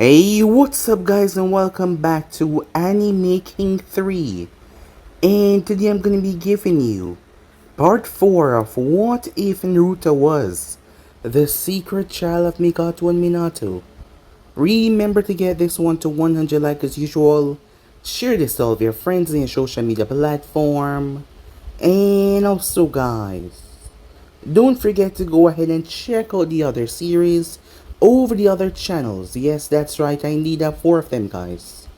Hey, what's up guys and welcome back to Anime King 3. And today I'm gonna be giving you part 4 of What If Naruto Was the Secret Child of Mikoto and Minato. Remember to get this one to 100 likes as usual. Share this to all of your friends in your social media platform. And also guys, don't forget to go ahead and check out the other series over the other channels. Yes, that's right, I need 4 of them guys.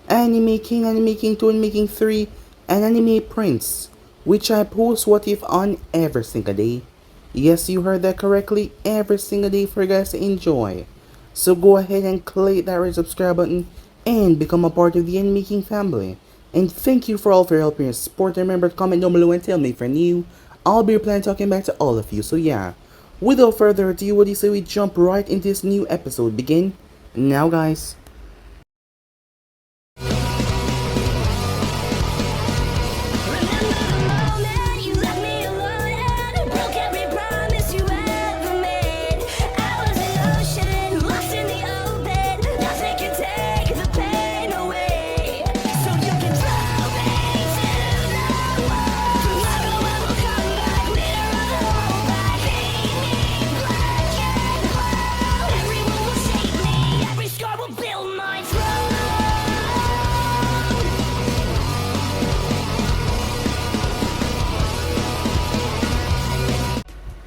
Anime King, Anime King 2, Anime King 3, and Anime Prince, which I post What If on every single day. Yes, you heard that correctly, every single day for you guys to enjoy. So go ahead and click that red subscribe button and become a part of the Anime King family. And thank you for all for your help and your support. Remember to comment down below and tell me if you're new. I'll be replying talking back to all of you. So yeah, without further ado, what do you say we jump right into this new episode? Begin now guys.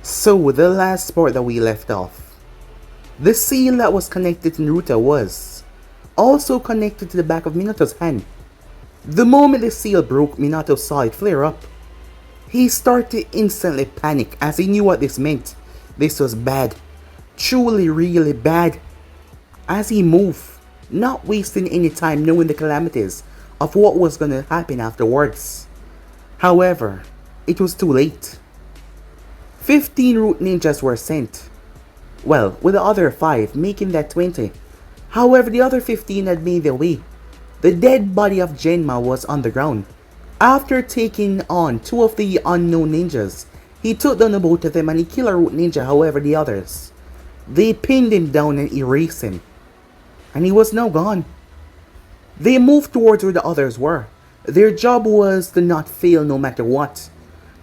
So, the last part that we left off. The seal that was connected to Naruto was also connected to the back of Minato's hand. The moment the seal broke, Minato saw it flare up. He started to instantly panic as he knew what this meant. This was bad. Truly, really bad. As he moved, not wasting any time knowing the calamities of what was going to happen afterwards. However, it was too late. 15 root ninjas were sent. Well, with the other 5 making that 20. However, the other 15 had made their way. The dead body of Genma was on the ground. After taking on 2 of the unknown ninjas, he took down the both of them and he killed a root ninja. However, the others, they pinned him down and erased him. And he was now gone. They moved towards where the others were. Their job was to not fail no matter what.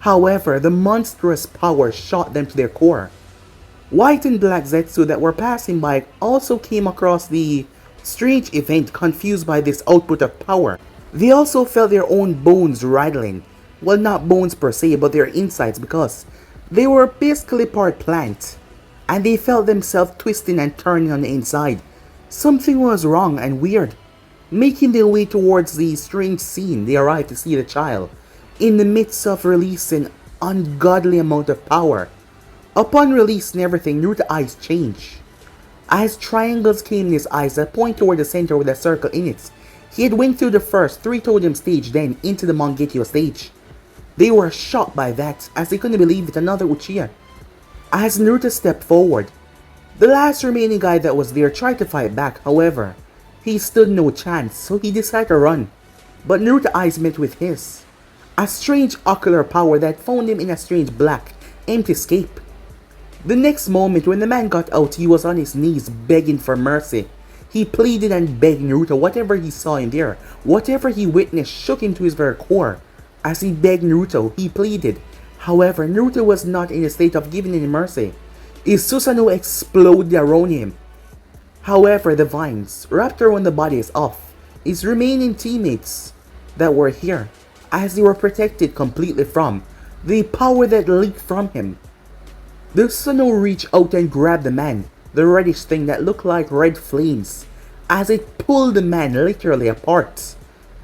However, the monstrous power shot them to their core. White and black Zetsu that were passing by also came across the strange event, confused by this output of power. They also felt their own bones rattling. Well, not bones per se, but their insides, because they were basically part plant. And they felt themselves twisting and turning on the inside. Something was wrong and weird. Making their way towards the strange scene, they arrived to see the child in the midst of releasing ungodly amount of power. Upon releasing everything, Naruto's eyes changed. As triangles came in his eyes that point toward the center with a circle in it. He had went through the first 3 totem stage, then into the Mangekyou stage. They were shocked by that, as they couldn't believe it, another Uchiha. As Naruto stepped forward, the last remaining guy that was there tried to fight back. However, he stood no chance, so he decided to run. But Naruto's eyes met with his. A strange ocular power that found him in a strange black, empty escape. The next moment, when the man got out, he was on his knees begging for mercy. He pleaded and begged Naruto. Whatever he saw in there, whatever he witnessed, shook him to his very core. As he begged Naruto, he pleaded. However, Naruto was not in a state of giving any mercy. His Susanoo exploded around him. However, the vines wrapped around the bodies of his remaining teammates that were here, as they were protected completely from the power that leaked from him. The Susanoo reached out and grabbed the man, the reddish thing that looked like red flames, as it pulled the man literally apart.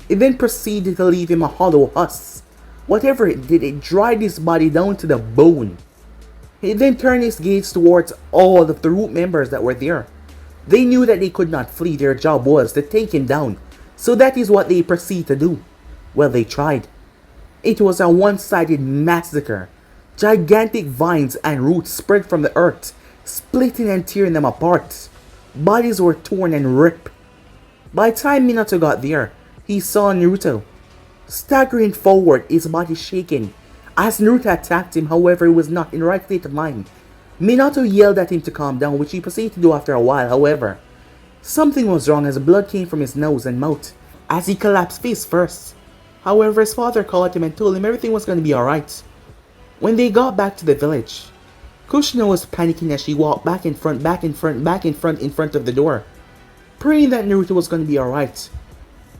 It then proceeded to leave him a hollow husk. Whatever it did, it dried his body down to the bone. He then turned his gaze towards all of the root members that were there. They knew that they could not flee. Their job was to take him down. So that is what they proceeded to do. Well, they tried. It was a one-sided massacre. Gigantic vines and roots spread from the earth, splitting and tearing them apart. Bodies were torn and ripped. By the time Minato got there, he saw Naruto staggering forward, his body shaking. As Naruto attacked him, however, he was not in the right state of mind. Minato yelled at him to calm down, which he proceeded to do after a while. However, Something was wrong as blood came from his nose and mouth as he collapsed face first. However, his father caught him and told him everything was going to be alright. When they got back to the village, Kushina was panicking as she walked back in front of the door, praying that Naruto was going to be alright.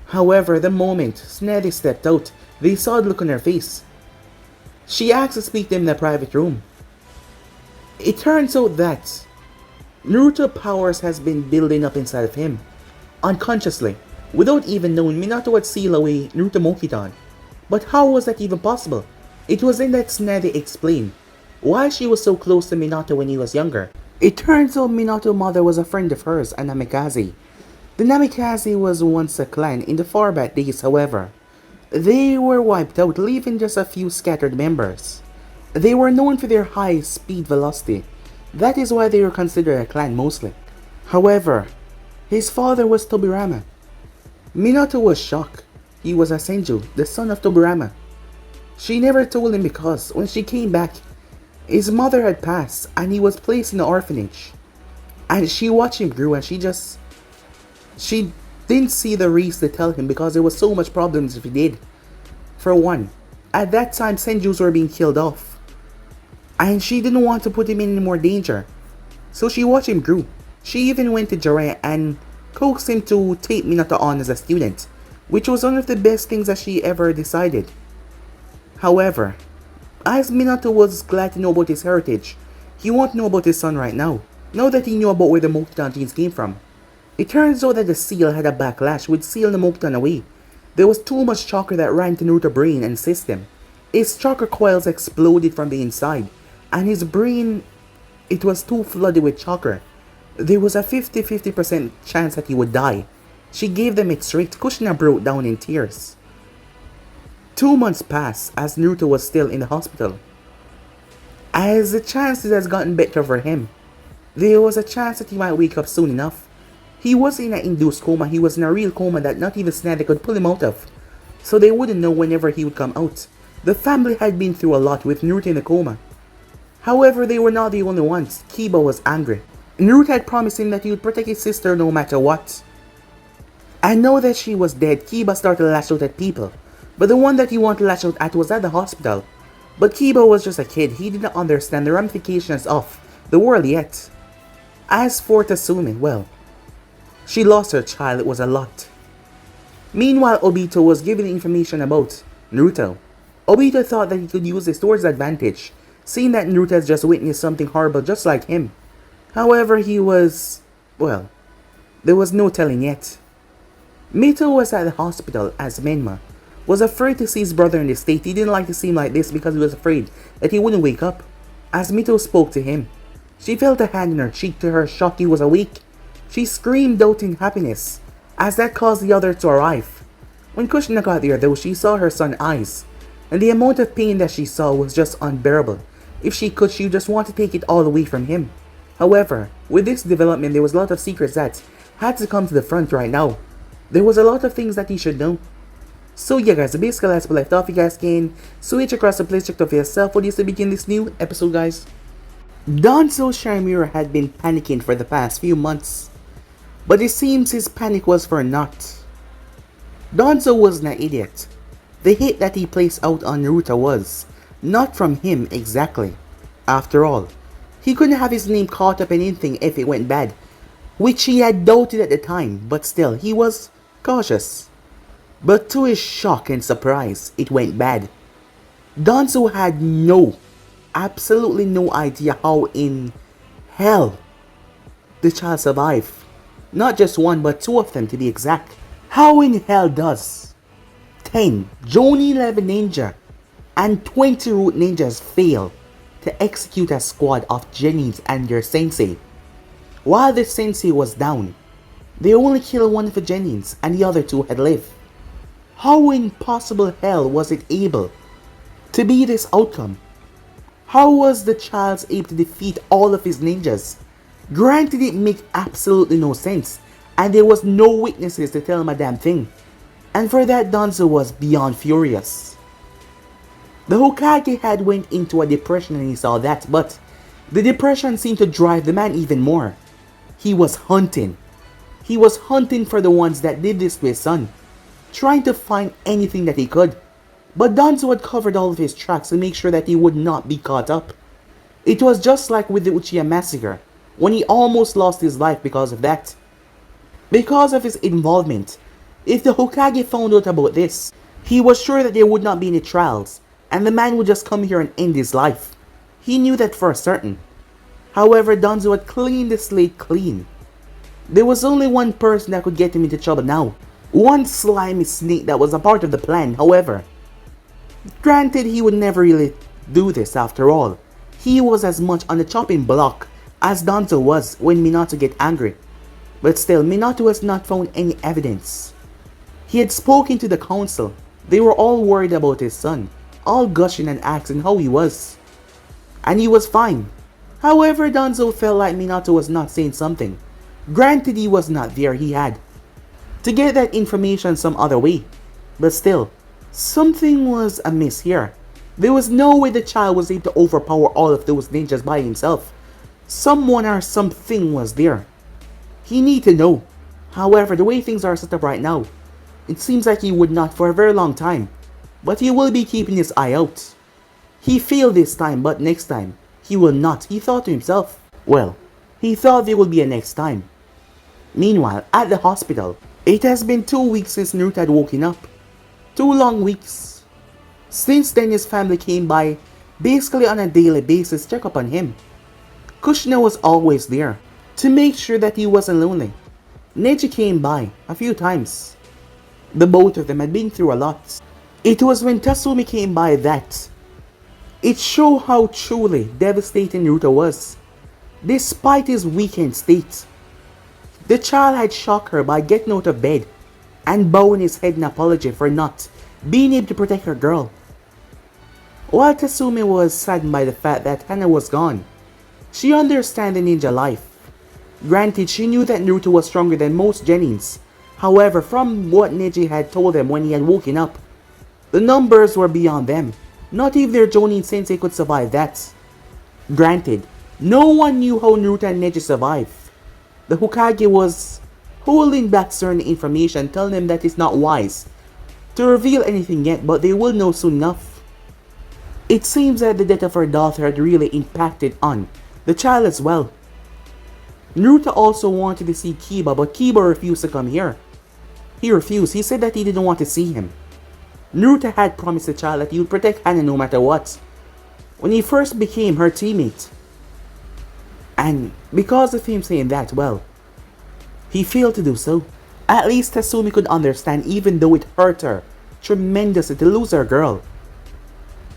However, the moment Tsunade stepped out, they saw the look on her face. She asked to speak to him in a private room. It turns out that Naruto powers has been building up inside of him, unconsciously, without even knowing. Minato had sealed away Naruto Mokidan. But how was that even possible? It was then that Tsunade explained why she was so close to Minato when he was younger. It turns out Minato's mother was a friend of hers, a Namikaze. The Namikaze was once a clan in the far back days, however. They were wiped out, leaving just a few scattered members. They were known for their high speed velocity. That is why they were considered a clan mostly. However, his father was Tobirama. Minato was shocked. He was a Senju, the son of Tobirama. She never told him because when she came back, his mother had passed and he was placed in an orphanage. And she watched him grow and she didn't see the reason to tell him because there was so much problems if he did. For one, at that time Senjus were being killed off. And she didn't want to put him in any more danger. So she watched him grow. She even went to Jiraiya and coaxed him to take Minato on as a student, which was one of the best things that she ever decided. However, as Minato was glad to know about his heritage, he won't know about his son right now that he knew about where the Mokidan genes came from. It turns out that the seal had a backlash which sealed the Mokidan away. There was too much chakra that ran to Naruto's brain and system. His chakra coils exploded from the inside, and his brain, it was too flooded with chakra. There was a 50% chance that he would die. She gave them it straight. Kushina broke down in tears. 2 months passed as Naruto was still in the hospital. As the chances has gotten better for him, there was a chance that he might wake up soon enough. He was in an induced coma. He was in a real coma that not even Tsunade could pull him out of, so they wouldn't know whenever he would come out. The family had been through a lot with Naruto in a coma. However, they were not the only ones. Kiba was angry. Naruto had promised him that he would protect his sister no matter what. And now that she was dead, Kiba started to lash out at people. But the one that he wanted to lash out at was at the hospital. But Kiba was just a kid. He did not understand the ramifications of the world yet. As for Tasumi, well, she lost her child. It was a lot. Meanwhile, Obito was given information about Naruto. Obito thought that he could use this towards advantage, seeing that Naruto has just witnessed something horrible just like him. However, there was no telling yet. Mito was at the hospital as Menma was afraid to see his brother in this state. He didn't like to see him like this because he was afraid that he wouldn't wake up. As Mito spoke to him, she felt a hand in her cheek. To her shock, he was awake. She screamed out in happiness as that caused the other to arrive. When Kushina got there though, she saw her son's eyes, and the amount of pain that she saw was just unbearable. If she could, she would just want to take it all away from him. However, with this development, there was a lot of secrets that had to come to the front right now. There was a lot of things that he should know. So yeah guys, basically that's where we left off. You guys can switch across the place, check it out for yourself. What is to begin this new episode, guys? Danzo Shamira had been panicking for the past few months, but it seems his panic was for naught. Danzo wasn't an idiot. The hit that he placed out on Naruto was not from him exactly. After all, he couldn't have his name caught up in anything if it went bad, which he had doubted at the time, but still, he was cautious. But to his shock and surprise, it went bad. Danzo had absolutely no idea how in hell the child survived. Not just one, but two of them to be exact. How in hell does 10 Jonin level ninja and 20 root ninjas fail to execute a squad of Genins and their sensei? While the sensei was down, they only killed one of the Genins and the other two had lived. How in possible hell was it able to be this outcome? How was the child able to defeat all of his ninjas? Granted, it made absolutely no sense, and there was no witnesses to tell him a damn thing. And for that, Danzo was beyond furious. The Hokage had went into a depression and he saw that, but the depression seemed to drive the man even more. He was hunting. He was hunting for the ones that did this to his son, trying to find anything that he could. But Danzo had covered all of his tracks to make sure that he would not be caught up. It was just like with the Uchiha massacre, when he almost lost his life because of that. Because of his involvement, if the Hokage found out about this, he was sure that there would not be any trials, and the man would just come here and end his life. He knew that for certain. However, Danzo had cleaned the slate clean. There was only one person that could get him into trouble now. One slimy snake that was a part of the plan, however. Granted, he would never really do this after all. He was as much on the chopping block as Danzo was when Minato get angry. But still, Minato has not found any evidence. He had spoken to the council. They were all worried about his son, all gushing and asking how he was. And he was fine. However, Danzo felt like Minato was not saying something. Granted, he was not there, he had to get that information some other way. But still, something was amiss here. There was no way the child was able to overpower all of those ninjas by himself. Someone or something was there. He needed to know. However, the way things are set up right now, it seems like he would not for a very long time. But he will be keeping his eye out. He failed this time, but next time, he will not, he thought to himself. Well, he thought there would be a next time. Meanwhile, at the hospital, it has been 2 weeks since Naruto had woken up. 2 long weeks. Since then, his family came by, basically on a daily basis, check up on him. Kushina was always there, to make sure that he wasn't lonely. Neji came by, a few times. The both of them had been through a lot. It was when Tatsumi came by that it showed how truly devastating Naruto was. Despite his weakened state, the child had shocked her by getting out of bed and bowing his head in apology for not being able to protect her girl. While Tatsumi was saddened by the fact that Hana was gone, she understood the ninja life. Granted, she knew that Naruto was stronger than most genins. However, from what Neji had told them when he had woken up, the numbers were beyond them. Not even their Jonin sensei could survive that. Granted, no one knew how Naruto and Neji survived. The Hokage was holding back certain information, telling them that it's not wise to reveal anything yet, but they will know soon enough. It seems that the death of her daughter had really impacted on the child as well. Naruto also wanted to see Kiba, but Kiba refused to come here. He refused. He said that he didn't want to see him. Naruto had promised the child that he would protect Hana no matter what, when he first became her teammate. And because of him saying that, well, he failed to do so. At least Tatsumi could understand, even though it hurt her tremendously to lose her girl.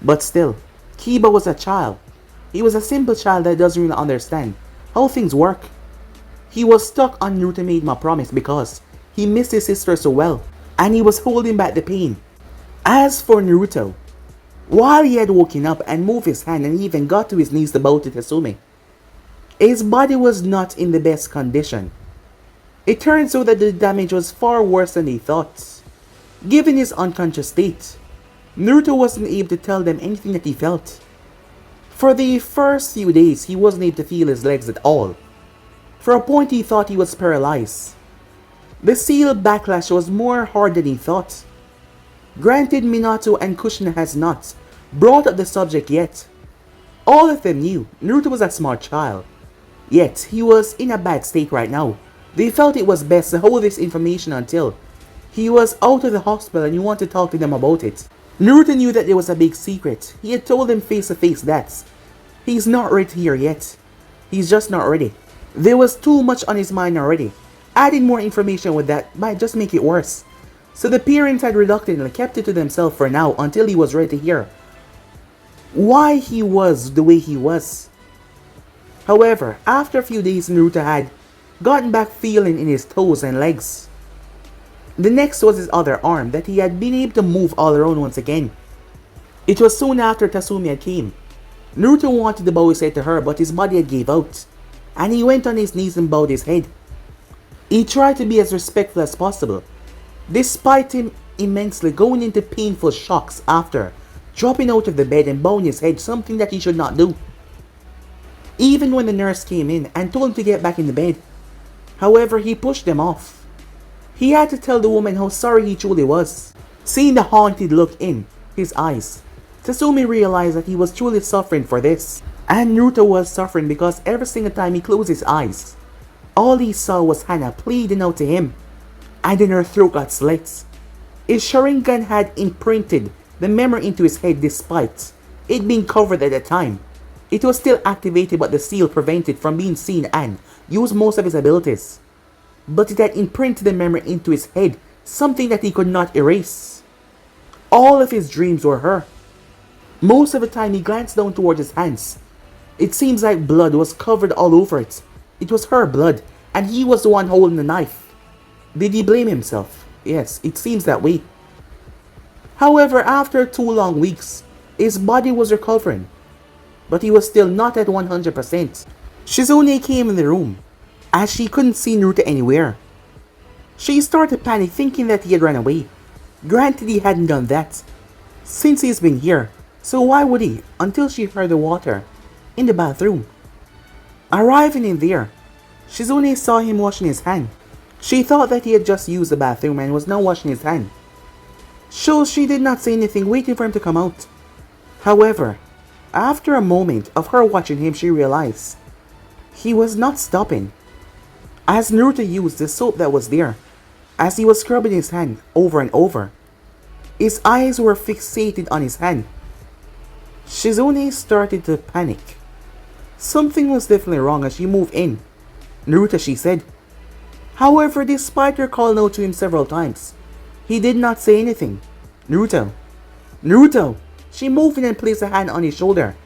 But still, Kiba was a child. He was a simple child that doesn't really understand how things work. He was stuck on Naruto made him a promise because he missed his sister so well, and he was holding back the pain. As for Naruto, while he had woken up and moved his hand and even got to his knees to bow to Tatsumi, his body was not in the best condition. It turns out that the damage was far worse than he thought. Given his unconscious state, Naruto wasn't able to tell them anything that he felt. For the first few days, he wasn't able to feel his legs at all. For a point, he thought he was paralyzed. The seal backlash was more hard than he thought. Granted, Minato and Kushina has not brought up the subject yet. All of them knew Naruto was a smart child, yet he was in a bad state right now. They felt it was best to hold this information until he was out of the hospital and you want to talk to them about it. Naruto knew that there was a big secret. He had told them face to face that he's not ready to hear yet. He's just not ready. There was too much on his mind already. Adding more information with that might just make it worse. So the parents had reluctantly kept it to themselves for now until he was ready to hear why he was the way he was. However, after a few days, Naruto had gotten back feeling in his toes and legs. The next was his other arm that he had been able to move all around once again. It was soon after Tatsumi had came. Naruto wanted to bow his head to her, but his body had gave out, and he went on his knees and bowed his head. He tried to be as respectful as possible, despite him immensely going into painful shocks after dropping out of the bed and bowing his head, something that he should not do. Even when the nurse came in and told him to get back in the bed, However, he pushed them off. He had to tell the woman how sorry he truly was. Seeing the haunted look in his eyes, Tatsumi realized that he was truly suffering for this. And Naruto was suffering because every single time he closed his eyes, all he saw was Hana pleading out to him, and then her throat got slit. His Sharingan had imprinted the memory into his head despite it being covered at the time. It was still activated, but the seal prevented from being seen and used most of his abilities. But it had imprinted the memory into his head, something that he could not erase. All of his dreams were her. Most of the time he glanced down towards his hands. It seems like blood was covered all over it. It was her blood, and he was the one holding the knife. Did he blame himself? Yes, it seems that way. However, after 2 long weeks, his body was recovering, but he was still not at 100%. Shizune came in the room, as she couldn't see Naruto anywhere. She started to panic, thinking that he had run away. Granted, he hadn't done that, since he's been here, so why would he, until she heard the water in the bathroom. Arriving in there, Shizune saw him washing his hand. She thought that he had just used the bathroom and was now washing his hand. So she did not say anything, waiting for him to come out. However, after a moment of her watching him, she realized he was not stopping. As Naruto used the soap that was there, as he was scrubbing his hand over and over, his eyes were fixated on his hand. Shizune started to panic. Something was definitely wrong as she moved in. Naruto, she said. However, despite her calling out to him several times, he did not say anything. Naruto! Naruto! She moved in and placed a hand on his shoulder.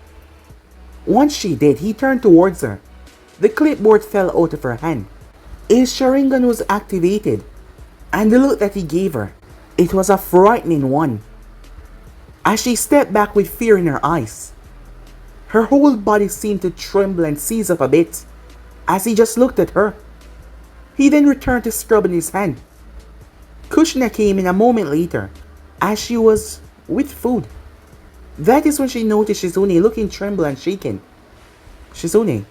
Once she did, he turned towards her. The clipboard fell out of her hand. His Sharingan was activated, and the look that he gave her, it was a frightening one. As she stepped back with fear in her eyes, her whole body seemed to tremble and seize up a bit, as he just looked at her. He then returned to scrubbing his hand. Kushina came in a moment later, as she was with food. That is when she noticed Shizune looking tremble and shaken. Shizune,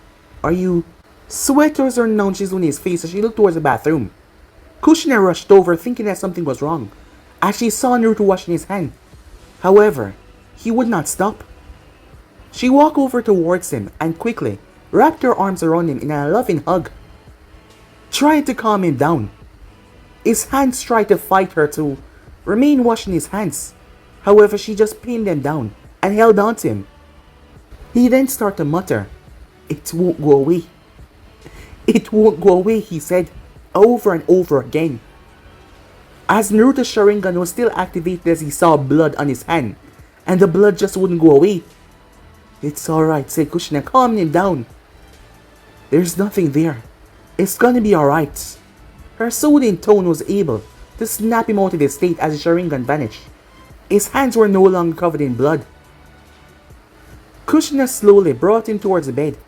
are you... Sweat was running down Shizune's face as she looked towards the bathroom. Kushina rushed over, thinking that something was wrong, as she saw Naruto washing his hand. However, he would not stop. She walked over towards him and quickly wrapped her arms around him in a loving hug, trying to calm him down. His hands tried to fight her to remain washing his hands. However, she just pinned them down and held on to him. He then started to mutter, "It won't go away. It won't go away," he said over and over again. As Naruto's Sharingan was still activated as he saw blood on his hand, and the blood just wouldn't go away. "It's alright," said Kushina, calming him down. "There's nothing there. It's gonna be alright." Her soothing tone was able to snap him out of his state as his Sharingan vanished. His hands were no longer covered in blood. Kushina slowly brought him towards the bed.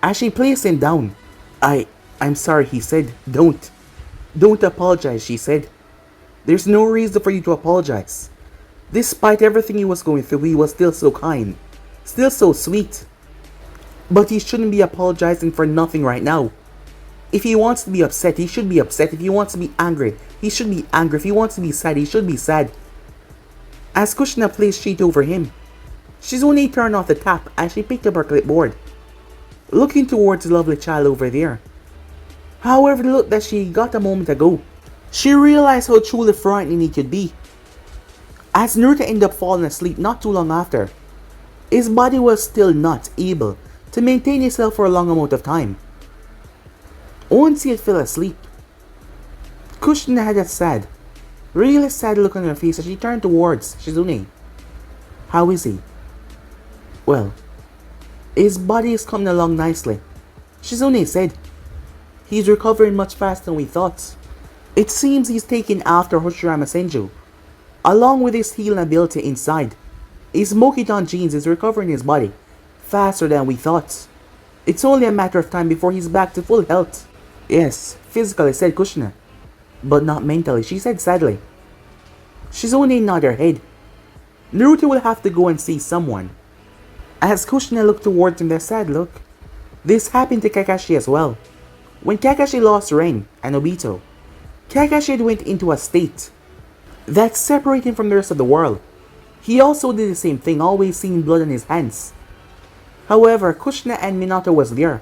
As she placed him down, I'm sorry," he said. Don't apologize," she said. "There's no reason for you to apologize. Despite everything he was going through, he was still so kind, still so sweet. But he shouldn't be apologizing for nothing right now. If he wants to be upset, he should be upset. If he wants to be angry, he should be angry. If he wants to be sad, he should be sad." As Kushina placed sheet over him, Shizune turned off the tap as she picked up her clipboard, looking towards the lovely child over there. However, the look that she got a moment ago, she realized how truly frightening he could be. As Naruto ended up falling asleep not too long after, his body was still not able to maintain itself for a long amount of time. Once he had fell asleep, Kushina had a sad, really sad look on her face as she turned towards Shizune. "How is he?" "Well, his body is coming along nicely," Shizune said. "He's recovering much faster than we thought. It seems he's taking after Hoshirama Senju, along with his healing ability inside. His Mokiton genes is recovering his body faster than we thought. It's only a matter of time before he's back to full health." "Yes, physically," said Kushina, "but not mentally," she said sadly. Shizune nodded her head. Naruto will have to go and see someone. As Kushina looked towards him with a sad look, this happened to Kakashi as well. When Kakashi lost Ren and Obito, Kakashi had went into a state that separated him from the rest of the world. He also did the same thing, always seeing blood on his hands. However, Kushina and Minato was there.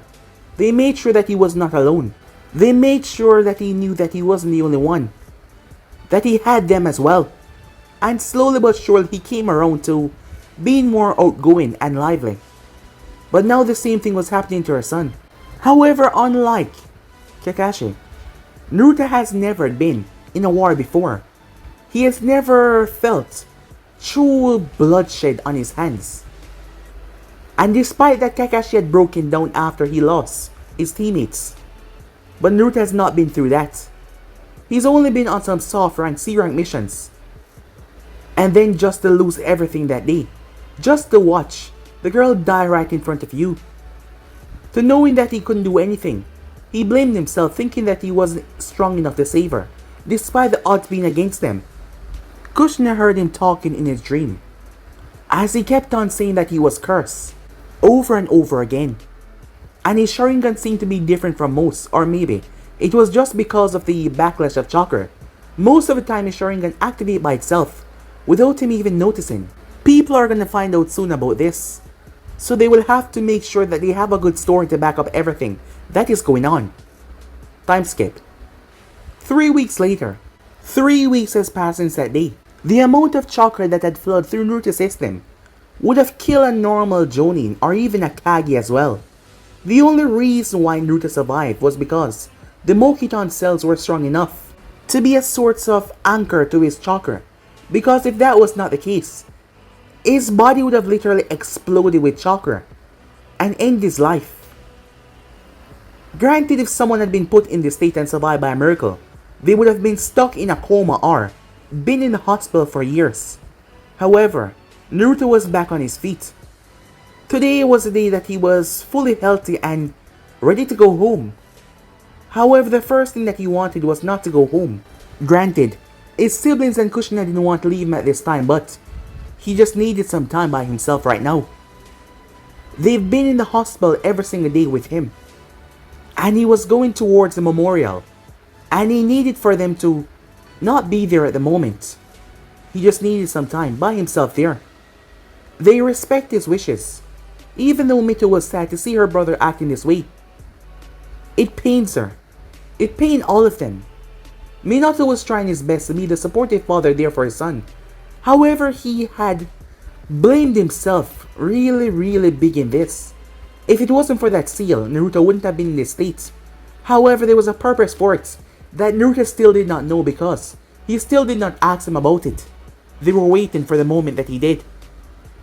They made sure that he was not alone. They made sure that he knew that he wasn't the only one. That he had them as well. And slowly but surely he came around to being more outgoing and lively. But now the same thing was happening to her son. However, unlike Kakashi, Naruto has never been in a war before. He has never felt true bloodshed on his hands. And despite that, Kakashi had broken down after he lost his teammates. But Naruto has not been through that. He's only been on some soft rank, C rank missions. And then just to lose everything that day. Just to watch the girl die right in front of you. To knowing that he couldn't do anything. He blamed himself, thinking that he wasn't strong enough to save her, despite the odds being against them. Kushina heard him talking in his dream, as he kept on saying that he was cursed, over and over again. And his Sharingan seemed to be different from most, or maybe it was just because of the backlash of chakra. Most of the time his Sharingan activated by itself, without him even noticing. People are gonna find out soon about this, so they will have to make sure that they have a good story to back up everything that is going on. Time skip. 3 weeks later. 3 weeks has passed since that day. The amount of chakra that had flowed through Naruto's system would have killed a normal Jonin or even a Kage as well. The only reason why Naruto survived was because the Mokiton cells were strong enough to be a sort of anchor to his chakra. Because if that was not the case, his body would have literally exploded with chakra and end his life. Granted, if someone had been put in this state and survived by a miracle, they would have been stuck in a coma or been in the hospital for years. However, Naruto was back on his feet. Today was the day that he was fully healthy and ready to go home. However, the first thing that he wanted was not to go home. Granted, his siblings and Kushina didn't want to leave him at this time, but he just needed some time by himself right now. They've been in the hospital every single day with him. And he was going towards the memorial. And he needed for them to not be there at the moment. He just needed some time by himself there. They respect his wishes. Even though Mito was sad to see her brother acting this way. It pains her. It pained all of them. Minato was trying his best to be the supportive father there for his son. However, he had blamed himself really big in this. If it wasn't for that seal, Naruto wouldn't have been in this state. However, there was a purpose for it that Naruto still did not know because he still did not ask him about it. They were waiting for the moment that he did.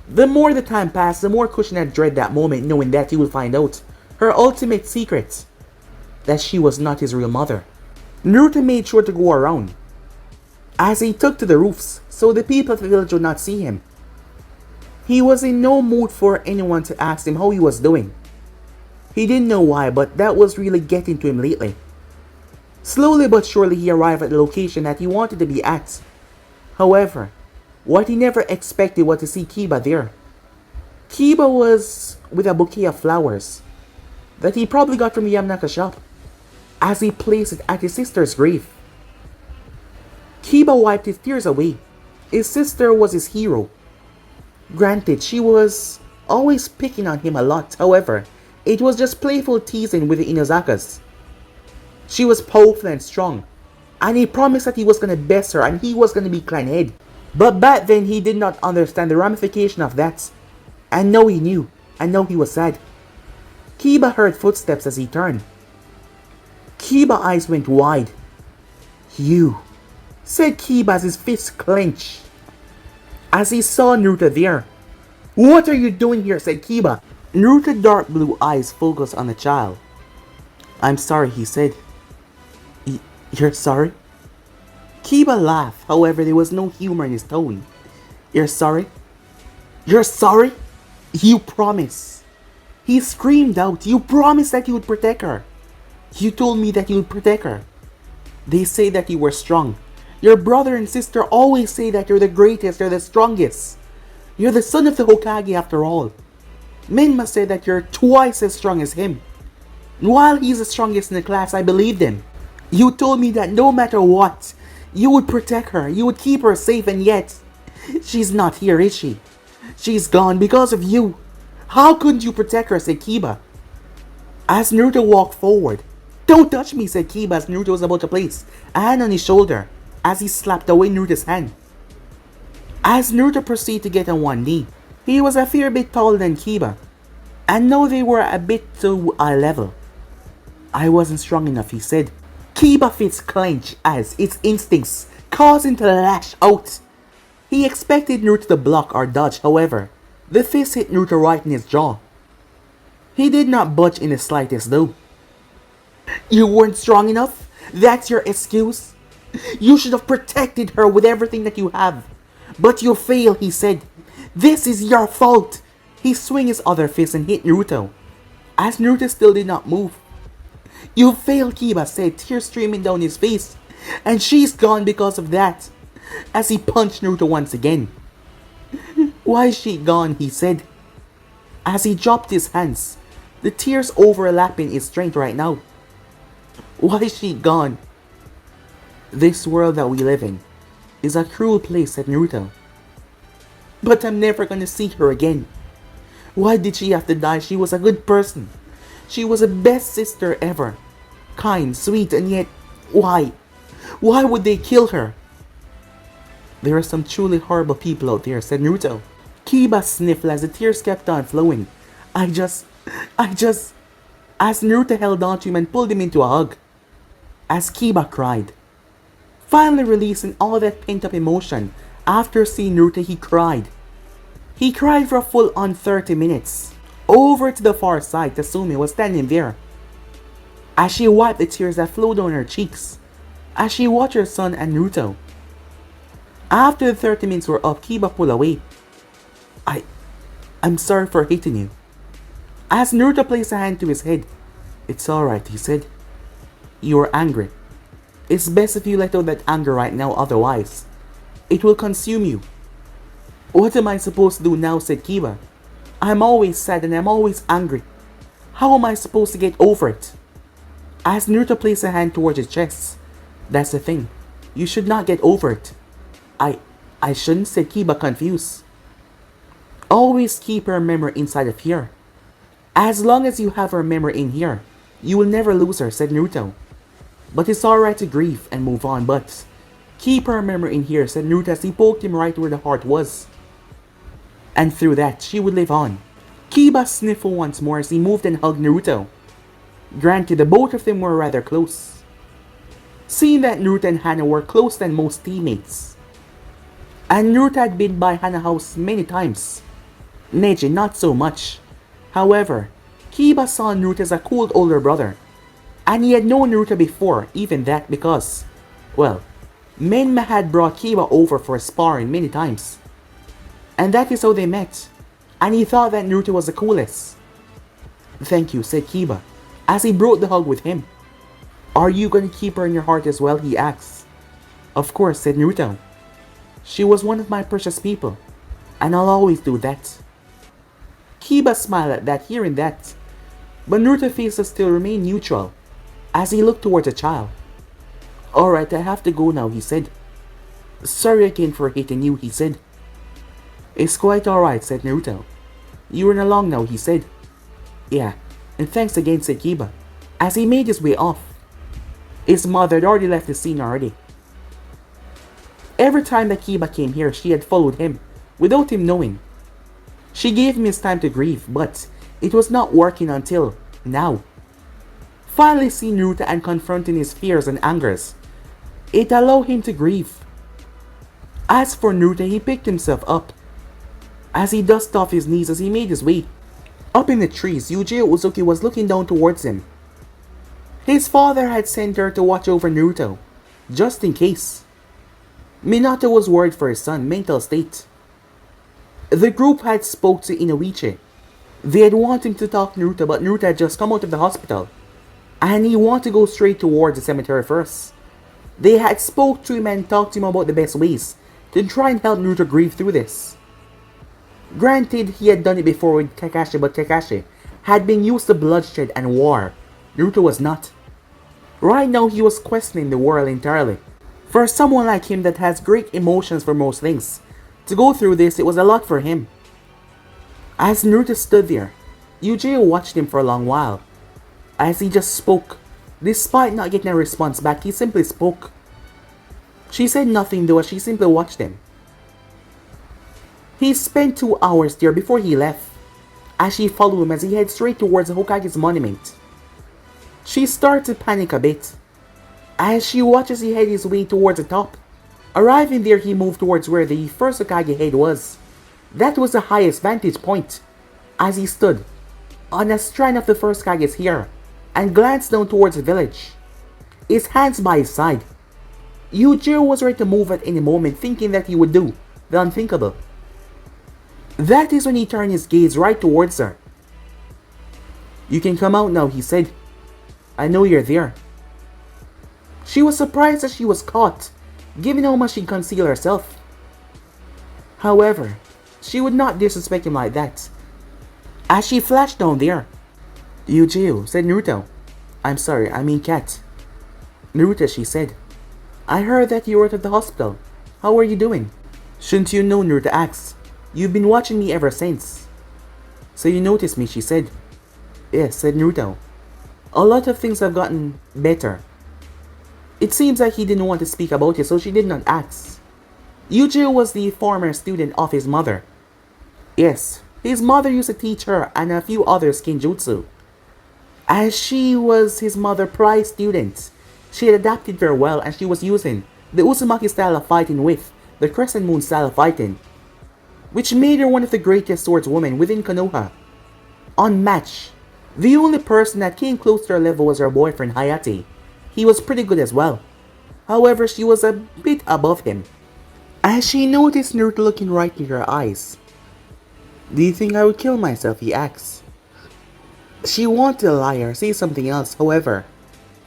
The more the time passed, the more Kushina dreaded that moment, knowing that he would find out her ultimate secret, that she was not his real mother. Naruto made sure to go around as he took to the roofs so the people of the village would not see him. He was in no mood for anyone to ask him how he was doing. He didn't know why, but that was really getting to him lately. Slowly but surely he arrived at the location that he wanted to be at. However, what he never expected was to see Kiba there. Kiba was with a bouquet of flowers that he probably got from Yamanaka's shop as he placed it at his sister's grave. Kiba wiped his tears away. His sister was his hero. Granted, she was always picking on him a lot. However, it was just playful teasing with the Inuzakas. She was powerful and strong, and he promised that he was gonna best her and he was gonna be clan head. But back then he did not understand the ramification of that. And now he knew, and now he was sad. Kiba heard footsteps as he turned. Kiba's eyes went wide. "You," said Kiba as his fist clenched as he saw Naruto there. "What are you doing here?" said Kiba. Naruto's dark blue eyes focused on the child. "I'm sorry," he said. You're sorry?" Kiba laughed, however there was no humor in his tone. "You're sorry? You're sorry? You promise." He screamed out, "You promised that you would protect her. You told me that you would protect her. They say that you were strong. Your brother and sister always say that you're the greatest, you're the strongest. You're the son of the Hokage after all. Men must say that you're twice as strong as him. While he's the strongest in the class, I believed him. You told me that no matter what, you would protect her, you would keep her safe, and yet, she's not here, is she? She's gone because of you. How couldn't you protect her, said Kiba. As Naruto walked forward. Don't touch me, said Kiba as Naruto was about to place a hand on his shoulder as he slapped away Naruto's hand. As Naruto proceeded to get on one knee, he was a fair bit taller than Kiba, and now they were a bit too eye level. I wasn't strong enough, he said. Kiba fists clenched as its instincts caused him to lash out. He expected Naruto to block or dodge, however, the fist hit Naruto right in his jaw. He did not budge in the slightest though. You weren't strong enough? That's your excuse? You should have protected her with everything that you have. But you failed, he said. This is your fault. He swung his other fist and hit Naruto, as Naruto still did not move. You failed, Kiba said, tears streaming down his face. And she's gone because of that, as he punched Naruto once again. Why is she gone, he said, as he dropped his hands, the tears overlapping his strength right now. Why is she gone? This world that we live in is a cruel place, said Naruto. But I'm never gonna see her again. Why did she have to die? She was a good person. She was the best sister ever. Kind, sweet, and yet, why? Why would they kill her? There are some truly horrible people out there, said Naruto. Kiba sniffled as the tears kept on flowing. I just... As Naruto held on to him and pulled him into a hug, as Kiba cried. Finally releasing all that pent-up emotion, after seeing Naruto he cried. He cried for a full-on 30 minutes. Over to the far side, Tasumi was standing there, as she wiped the tears that flowed down her cheeks, as she watched her son and Naruto. After the 30 minutes were up, Kiba pulled away. I'm sorry for hitting you. As Naruto placed a hand to his head. It's alright, he said. You are angry. It's best if you let out that anger right now, otherwise it will consume you. What am I supposed to do now, said Kiba. I'm always sad and I'm always angry. How am I supposed to get over it? As Naruto placed a hand towards his chest. That's the thing. You should not get over it. I shouldn't, said Kiba, confused. Always keep her memory inside of here. As long as you have her memory in here, you will never lose her, said Naruto. But it's alright to grieve and move on, but keep her memory in here, said Naruto as he poked him right where the heart was. And through that, she would live on. Kiba sniffled once more as he moved and hugged Naruto. Granted, the both of them were rather close. Seeing that Naruto and Hana were closer than most teammates, and Naruto had been by Hana's house many times, Neji not so much. However, Kiba saw Naruto as a cool older brother, and he had known Naruto before, even that because, well, Menma had brought Kiba over for sparring many times. And that is how they met, and he thought that Naruto was the coolest. Thank you, said Kiba, as he broke the hug with him. Are you going to keep her in your heart as well, he asked. Of course, said Naruto. She was one of my precious people, and I'll always do that. Kiba smiled at that, hearing that, but Naruto's face still remained neutral, as he looked towards the child. Alright, I have to go now, he said. Sorry again for hitting you, he said. It's quite alright, said Naruto. You run along now, he said. Yeah, and thanks again, said Kiba, as he made his way off. His mother had already left the scene already. Every time that Kiba came here, she had followed him, without him knowing. She gave him his time to grieve, but it was not working until now. Finally seeing Naruto and confronting his fears and angers, it allowed him to grieve. As for Naruto, he picked himself up, as he dusted off his knees as he made his way. Up in the trees, Yujiro Uzuki was looking down towards him. His father had sent her to watch over Naruto, just in case. Minato was worried for his son's mental state. The group had spoke to Inoichi. They had wanted him to talk to Naruto, but Naruto had just come out of the hospital, and he wanted to go straight towards the cemetery first. They had spoke to him and talked to him about the best ways to try and help Naruto grieve through this. Granted, he had done it before with Kakashi, but Kakashi had been used to bloodshed and war, Naruto was not. Right now he was questioning the world entirely. For someone like him that has great emotions for most things, to go through this, it was a lot for him. As Naruto stood there, Yujiro watched him for a long while. As he just spoke. Despite not getting a response back, he simply spoke. She said nothing though as she simply watched him. He spent 2 hours there before he left, as she followed him as he headed straight towards the Hokage's monument. She started to panic a bit, as she watches he head his way towards the top. Arriving there, he moved towards where the first Hokage head was. That was the highest vantage point, as he stood on a strand of the first Hokage's hair and glanced down towards the village, his hands by his side. Yujiro was ready to move at any moment, thinking that he would do the unthinkable. That is when he turned his gaze right towards her. "You can come out now," he said. "I know you're there." She was surprised that she was caught, given how much she concealed herself. However, she would not disrespect him like that, as she flashed down there. "Yujiro," said Naruto. "I'm sorry, I mean Cat." "Naruto," she said. "I heard that you were at the hospital. How are you doing?" "Shouldn't you know?" Naruto asked. "You've been watching me ever since." "So you noticed me," she said. "Yes," said Naruto. "A lot of things have gotten better." It seems like he didn't want to speak about it, so she did not ask. Yujiro was the former student of his mother. Yes, his mother used to teach her and a few others Kinjutsu. As she was his mother's prize student, she had adapted very well and she was using the Uzumaki style of fighting with the Crescent Moon style of fighting, which made her one of the greatest swordswomen within Konoha. Unmatched. The only person that came close to her level was her boyfriend Hayate. He was pretty good as well. However, she was a bit above him. As she noticed Naruto looking right into her eyes. "Do you think I would kill myself?" he asked. She wanted to lie or say something else, however,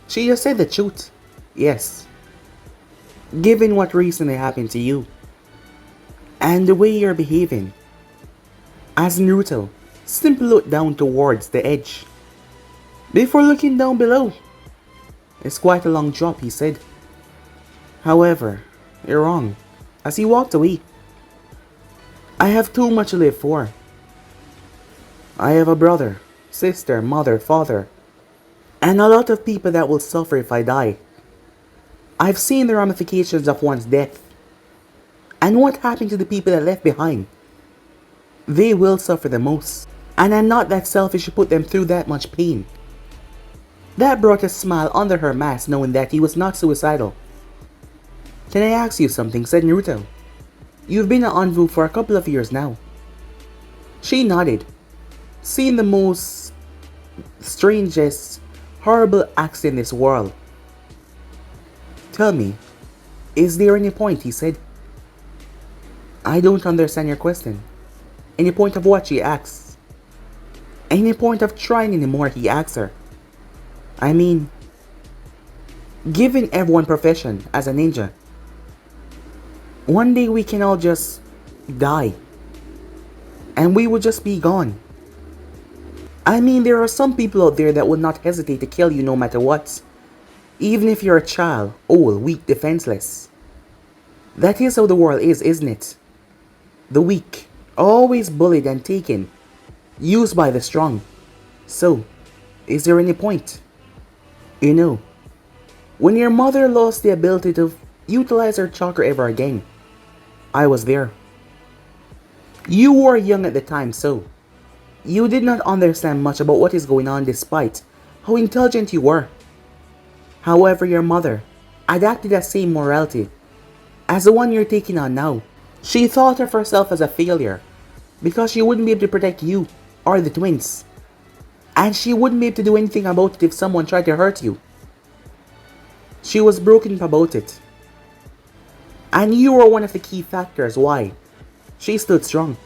she just said the truth. "Yes. Given what recently happened to you, and the way you're behaving." As Naruto simply looked down towards the edge, before looking down below. "It's quite a long drop," he said. "However, you're wrong," as he walked away. "I have too much to live for. I have a brother, sister, mother, father, and a lot of people that will suffer if I die. I've seen the ramifications of one's death, and what happened to the people that left behind. They will suffer the most, and I'm not that selfish to put them through that much pain." That brought a smile under her mask, knowing that he was not suicidal. "Can I ask you something?" said Naruto. "You've been an Anvu for a couple of years now." She nodded, seeing the most strangest, horrible acts in this world. "Tell me, is there any point?" he said. "I don't understand your question." "Any point of what?" she asks. "Any point of trying anymore?" he asks her. "I mean, given everyone profession as a ninja, one day we can all just die, and we would just be gone. I mean, there are some people out there that would not hesitate to kill you no matter what, even if you're a child, old, weak, defenseless. That is how the world is, isn't it? The weak, always bullied and taken, used by the strong. So, is there any point? You know, when your mother lost the ability to utilize her chakra ever again, I was there. You were young at the time, so you did not understand much about what is going on despite how intelligent you were. However, your mother adapted that same morality as the one you're taking on now. She thought of herself as a failure because she wouldn't be able to protect you or the twins. And she wouldn't be able to do anything about it if someone tried to hurt you. She was broken up about it. And you were one of the key factors why she stood strong.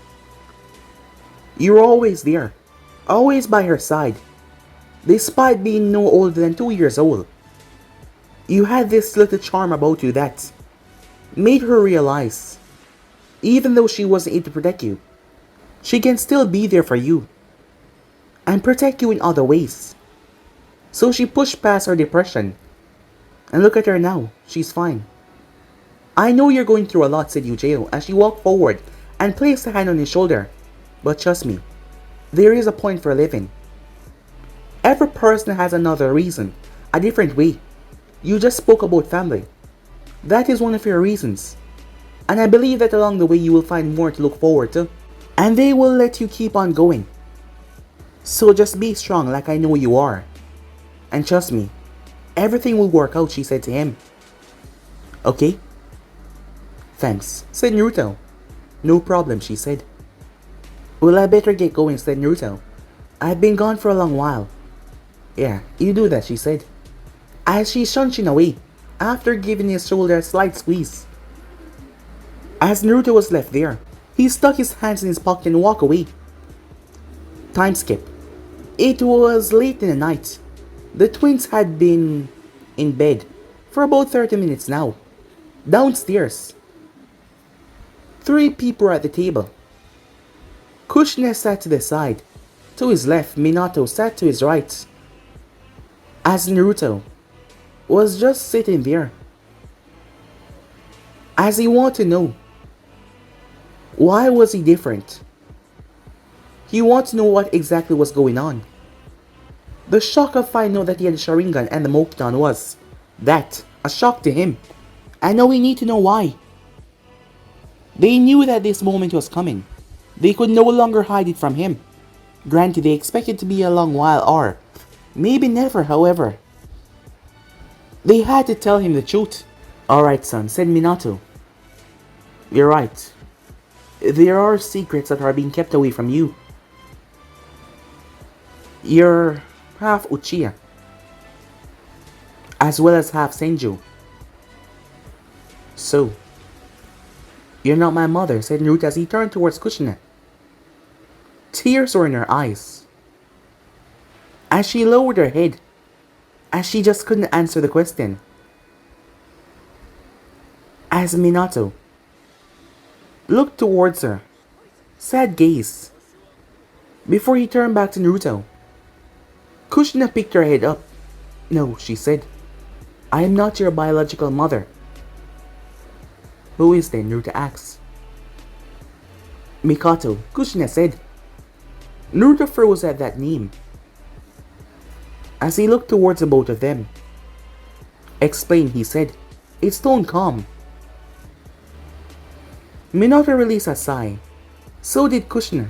You were always there, always by her side, despite being no older than 2 years old. You had this little charm about you that made her realize, even though she wasn't able to protect you, she can still be there for you and protect you in other ways. So she pushed past her depression. And look at her now, she's fine. I know you're going through a lot, said Yujiro as she walked forward and placed a hand on his shoulder. But trust me, there is a point for living. Every person has another reason, a different way. You just spoke about family. That is one of your reasons. And I believe that along the way you will find more to look forward to. And they will let you keep on going. So just be strong like I know you are. And trust me, everything will work out, she said to him. Okay? Thanks, said Naruto. No problem, she said. Well, I better get going, said Naruto. I've been gone for a long while. Yeah, you do that, she said. As she shunned him away, after giving his shoulder a slight squeeze. As Naruto was left there, he stuck his hands in his pocket and walked away. Time skip. It was late in the night. The twins had been in bed for about 30 minutes now. Downstairs, 3 people were at the table. Kushina sat to the side. To his left, Minato sat to his right. As Naruto was just sitting there. As he wanted to know, why was he different? He wanted to know what exactly was going on. The shock of finding out that he had the Sharingan and the Mokuton was, that, a shock to him. And now we need to know why. They knew that this moment was coming. They could no longer hide it from him. Granted, they expected it to be a long while or maybe never, however. They had to tell him the truth. Alright son, said Minato. You're right. There are secrets that are being kept away from you. You're half Uchiha, as well as half Senju. So, you're not my mother, said Naruto as he turned towards Kushina. Tears were in her eyes. As she lowered her head, as she just couldn't answer the question. As Minato looked towards her, sad gaze, before he turned back to Naruto. Kushina picked her head up. No, she said. I am not your biological mother. Who is then? Naruto asked. Mikoto, Kushina said. Naruto froze at that name. As he looked towards the both of them. Explain, he said, its tone calm. Minato released a sigh. So did Kushina,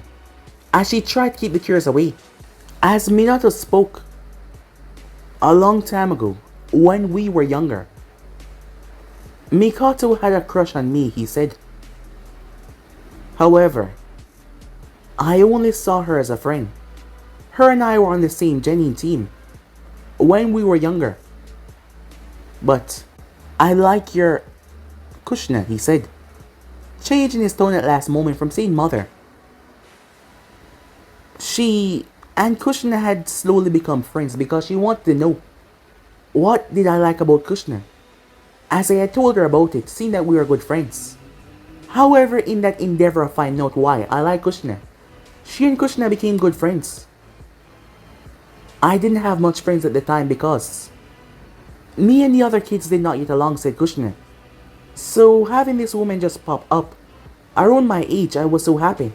as she tried to keep the tears away. As Minato spoke, a long time ago, when we were younger, Mikoto had a crush on me, he said. However, I only saw her as a friend. Her and I were on the same genin team when we were younger. But I like your Kushina, he said, changing his tone at last moment from saying mother. She and Kushina had slowly become friends because she wanted to know what did I like about Kushina, as I had told her about it, seeing that we were good friends. However, in that endeavor of finding out why I like Kushina, she and Kushina became good friends. I didn't have much friends at the time because me and the other kids did not get along, said Kushina. So having this woman just pop up around my age, I was so happy.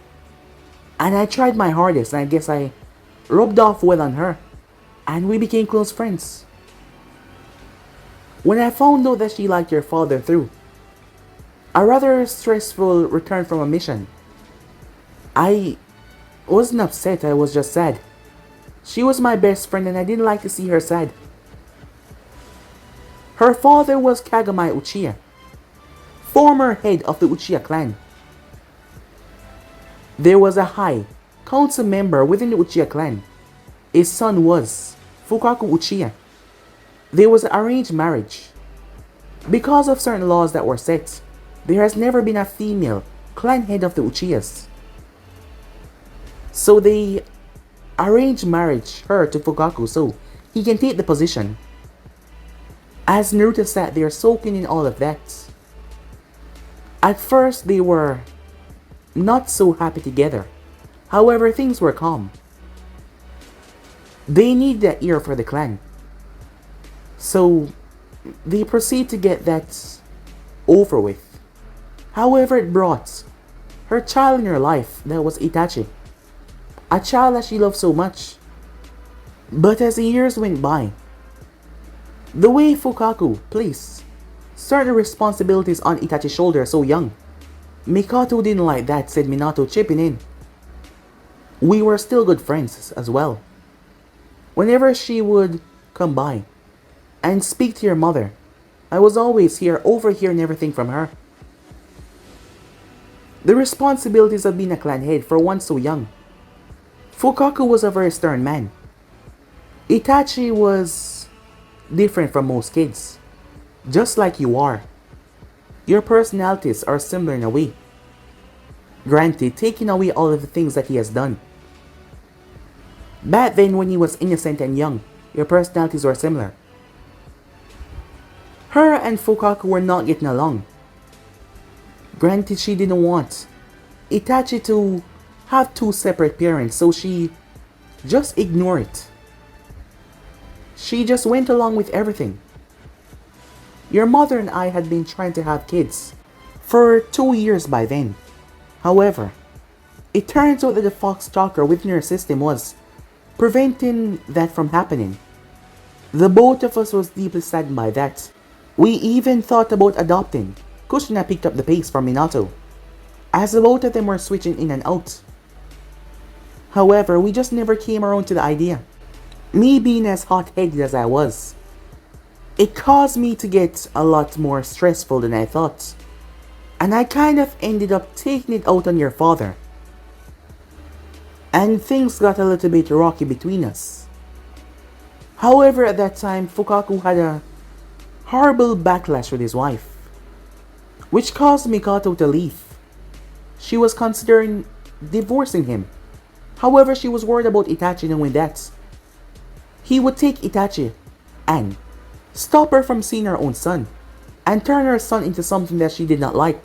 And I tried my hardest, and I guess I rubbed off well on her, and we became close friends. When I found out that she liked your father through a rather stressful return from a mission, I wasn't upset, I was just sad. She was my best friend and I didn't like to see her sad. Her father was Kagami Uchiha, former head of the Uchiha clan. There was a high council member within the Uchiha clan. His son was Fukaku Uchiha. There was an arranged marriage. Because of certain laws that were set, there has never been a female clan head of the Uchihas. So they arranged marriage her to Fukaku so he can take the position. As Naruto sat there soaking in all of that, at first they were not so happy together. However, things were calm. They need that ear for the clan. So they proceed to get that over with. However, it brought her child in her life, that was Itachi. A child that she loved so much. But as the years went by, the way Fukaku placed certain responsibilities on Itachi's shoulders so young, Mikoto didn't like that, said Minato, chipping in. We were still good friends as well. Whenever she would come by and speak to your mother, I was always here, overhearing everything from her. The responsibilities of being a clan head for one so young. Fukaku was a very stern man. Itachi was different from most kids. Just like you are. Your personalities are similar in a way. Granted, taking away all of the things that he has done. Back then when he was innocent and young, your personalities were similar. Her and Fukaku were not getting along. Granted, she didn't want Itachi to have two separate parents, so she just ignored it. She just went along with everything. Your mother and I had been trying to have kids for 2 years by then. However, it turns out that the fox chakra within her system was preventing that from happening. The both of us was deeply saddened by that. We even thought about adopting. Kushina picked up the pace from Minato, as the both of them were switching in and out. However, we just never came around to the idea. Me being as hot-headed as I was, it caused me to get a lot more stressful than I thought. And I kind of ended up taking it out on your father. And things got a little bit rocky between us. However, at that time, Fukaku had a horrible backlash with his wife, which caused Mikoto to leave. She was considering divorcing him. However, she was worried about Itachi, knowing that he would take Itachi and stop her from seeing her own son and turn her son into something that she did not like.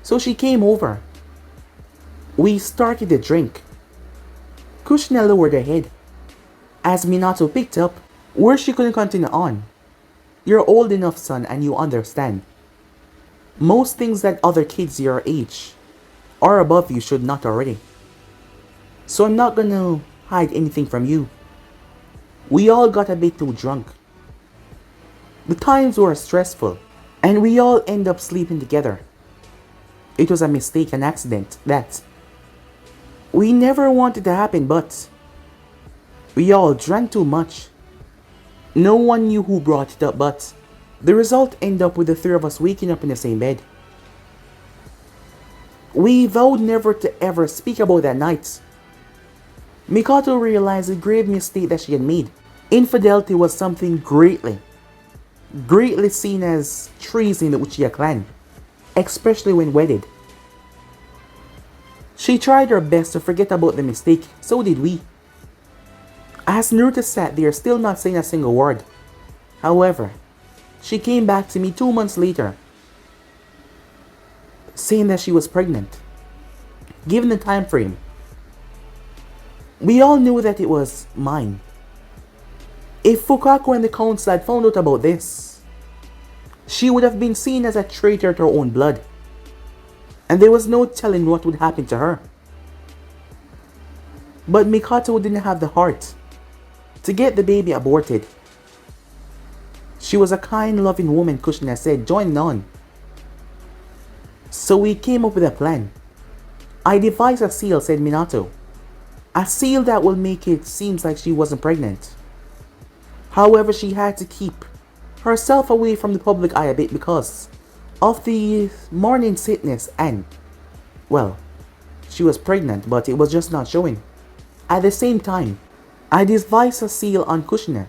So she came over. We started to drink. Kushina lowered her head as Minato picked up where she couldn't continue on. You're old enough, son, and you understand. Most things that other kids your age or above you should not already. So I'm not gonna hide anything from you. We all got a bit too drunk. The times were stressful, and we all end up sleeping together. It was a mistake, an accident, that we never wanted to happen, but we all drank too much. No one knew who brought it up, but the result ended up with the three of us waking up in the same bed. We vowed never to ever speak about that night. Mikoto realized the grave mistake that she had made. Infidelity was something greatly seen as treason in the Uchiha clan, especially when wedded. She tried her best to forget about the mistake, so did we. As Naruto sat there still not saying a single word. However, she came back to me 2 months later, saying that she was pregnant. Given the time frame, we all knew that it was mine. If Fukaku and the council had found out about this, she would have been seen as a traitor to her own blood, and there was no telling what would happen to her. But Mikoto didn't have the heart to get the baby aborted. She was a kind, loving woman, Kushina said, joining on. So we came up with a plan. I devised a seal, said Minato. A seal that will make it seem like she wasn't pregnant. However, she had to keep herself away from the public eye a bit because of the morning sickness and, well, she was pregnant, but it was just not showing. At the same time, I devised a seal on Kushina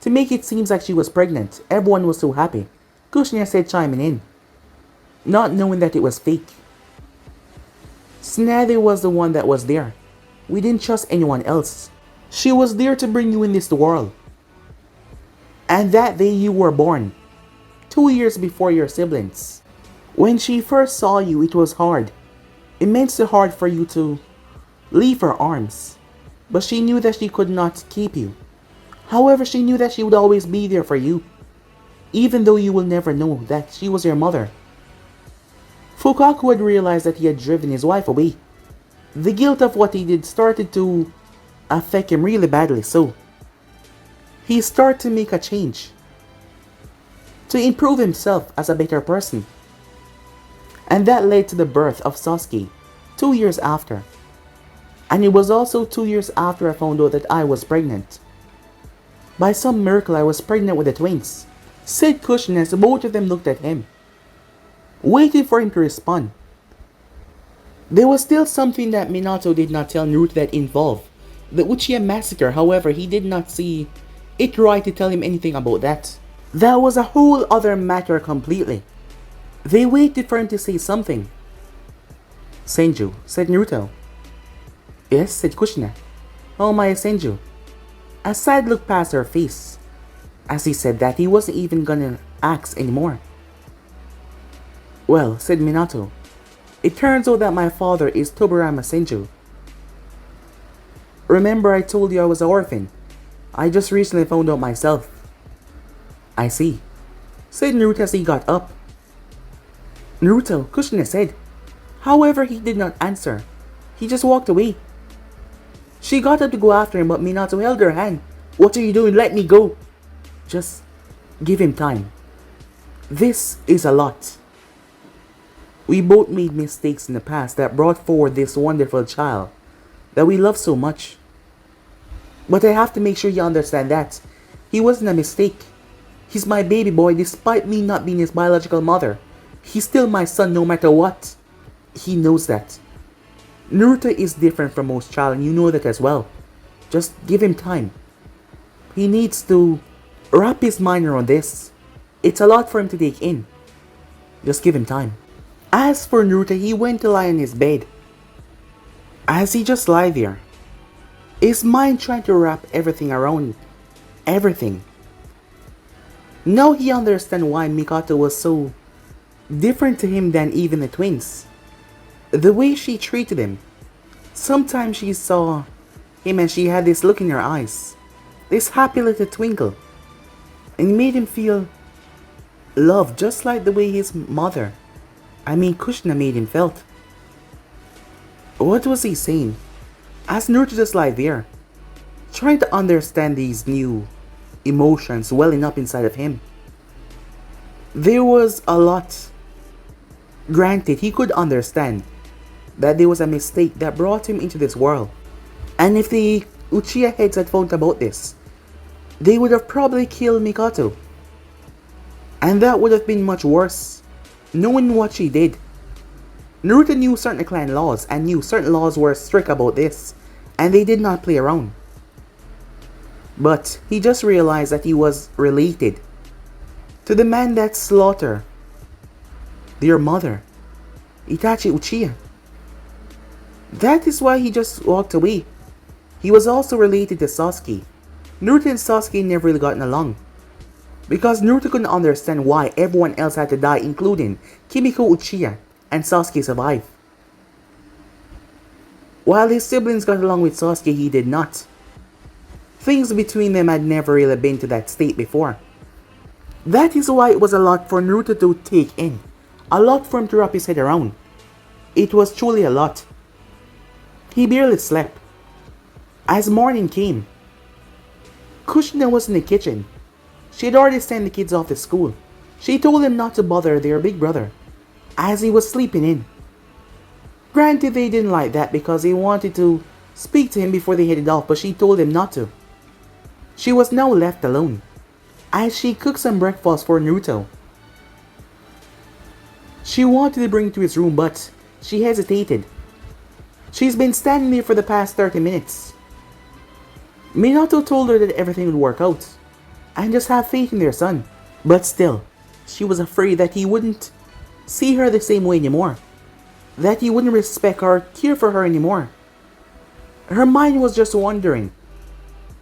to make it seem like she was pregnant. Everyone was so happy. Kushina said, chiming in, not knowing that it was fake. Tsunade was the one that was there. We didn't trust anyone else. She was there to bring you in this world. And that day you were born, 2 years before your siblings. When she first saw you, it was hard. Immensely hard for you to leave her arms. But she knew that she could not keep you. However, she knew that she would always be there for you, even though you will never know that she was your mother. Fukaku had realized that he had driven his wife away. The guilt of what he did started to affect him really badly, so he started to make a change to improve himself as a better person. And that led to the birth of Sasuke 2 years after. And it was also 2 years after I found out that I was pregnant. By some miracle, I was pregnant with the twins, said Kushina as both of them looked at him, waiting for him to respond. There was still something that Minato did not tell Naruto that involved the Uchiha massacre. However, he did not see it right to tell him anything about that. That was a whole other matter completely. They waited for him to say something. Senju, said Naruto. Yes, said Kushina. Oh my, Senju. A sad look passed her face. As he said that, he wasn't even gonna ask anymore. Well, said Minato, it turns out that my father is Tobirama Senju. Remember I told you I was an orphan? I just recently found out myself. I see, said Naruto as he got up. Naruto, Kushina said. However, he did not answer. He just walked away. She got up to go after him, but Minato held her hand. What are you doing? Let me go. Just give him time. This is a lot. We both made mistakes in the past that brought forward this wonderful child that we love so much. But I have to make sure you understand that he wasn't a mistake. He's my baby boy despite me not being his biological mother. He's still my son no matter what. He knows that. Naruto is different from most child and you know that as well. Just give him time. He needs to wrap his mind around this. It's a lot for him to take in. Just give him time. As for Naruto, he went to lie on his bed. As he just lie there, his mind trying to wrap everything around everything. Now he understands why Mikoto was so different to him than even the twins. The way she treated him. Sometimes she saw him and she had this look in her eyes, this happy little twinkle, and it made him feel love just like the way his mother, Kushina, made him felt. What was he saying? As Naruto just lie there, trying to understand these new emotions welling up inside of him. There was a lot. Granted, he could understand that there was a mistake that brought him into this world. And if the Uchiha heads had found about this, they would have probably killed Mikoto. And that would have been much worse, knowing what she did. Naruto knew certain clan laws and knew certain laws were strict about this, and they did not play around. But he just realized that he was related to the man that slaughtered their mother, Itachi Uchiha. That is why he just walked away. He was also related to Sasuke. Naruto and Sasuke never really gotten along, because Naruto couldn't understand why everyone else had to die, including Kimiko Uchiha, and Sasuke survived. While his siblings got along with Sasuke, he did not. Things between them had never really been to that state before. That is why it was a lot for Naruto to take in. A lot for him to wrap his head around. It was truly a lot. He barely slept. As morning came, Kushina was in the kitchen. She had already sent the kids off to school. She told them not to bother their big brother, as he was sleeping in. Granted, they didn't like that because they wanted to speak to him before they headed off, but she told them not to. She was now left alone, as she cooked some breakfast for Naruto. She wanted to bring it to his room, but she hesitated. She's been standing there for the past 30 minutes. Minato told her that everything would work out, and just have faith in their son. But still, she was afraid that he wouldn't see her the same way anymore. That he wouldn't respect or care for her anymore. Her mind was just wondering.